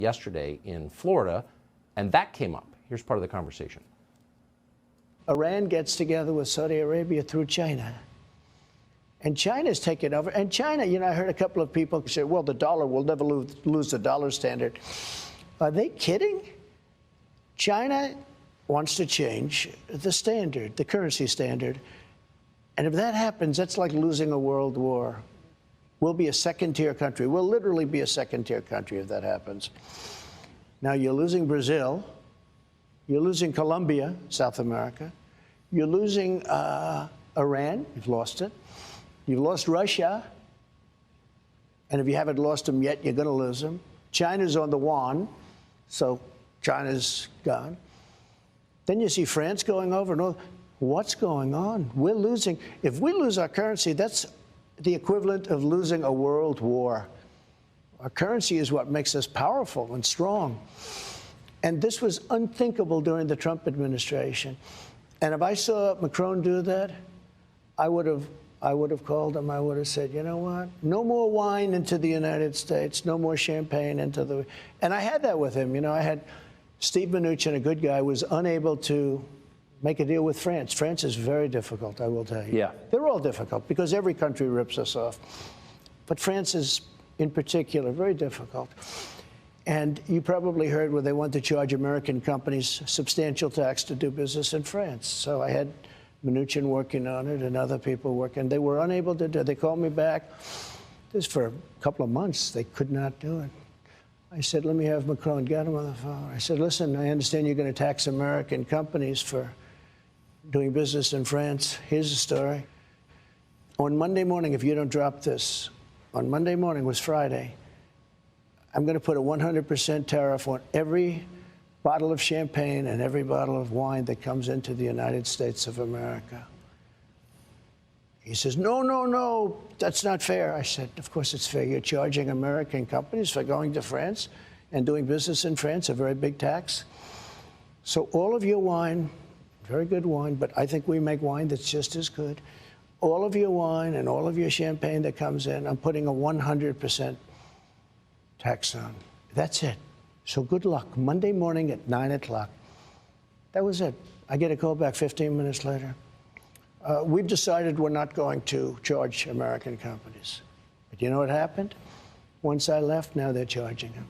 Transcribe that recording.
yesterday in Florida, and that came up. Here's part of the conversation. Iran gets together with Saudi Arabia through China. And China's taken over. And China, I heard a couple of people say, well, the dollar will never lose the dollar standard. Are they kidding? China wants to change the standard, the currency standard. And if that happens, that's like losing a world war. We'll be a second-tier country. We'll literally be a second-tier country if that happens. Now, you're losing Brazil. You're losing Colombia, South America. You're losing Iran. You've lost it. You've lost Russia. And if you haven't lost them yet, you're going to lose them. China's on the yuan, so China's gone. Then you see France going over. No, what's going on? We're losing. If we lose our currency, that's the equivalent of losing a world war. Our currency is what makes us powerful and strong. And this was unthinkable during the Trump administration. And if I saw Macron do that, I would have called him. I would have said, you know what? No more wine into the United States. No more champagne into the... And I had that with him. I had Steve Mnuchin, a good guy, was unable to make a deal with France. France is very difficult, I will tell you. Yeah. They're all difficult because every country rips us off. But France is, in particular, very difficult. And you probably heard where they want to charge American companies substantial tax to do business in France. So I had Mnuchin working on it and other people working. They were unable to do it. They called me back. This for a couple of months. They could not do it. I said, let me have Macron. Got him on the phone. I said, listen, I understand you're going to tax American companies for doing business in France. Here's the story. On Monday morning, if you don't drop this, on Monday morning was Friday, I'm going to put a 100% tariff on every bottle of champagne and every bottle of wine that comes into the United States of America. He says, no, no, no, that's not fair. I said, of course it's fair. You're charging American companies for going to France and doing business in France, a very big tax. So all of your wine, very good wine, but I think we make wine that's just as good. All of your wine and all of your champagne that comes in, I'm putting a 100% tax on. That's it. So good luck. Monday morning at 9 o'clock. That was it. I get a call back 15 minutes later. We've decided we're not going to charge American companies. But you know what happened? Once I left, now they're charging them.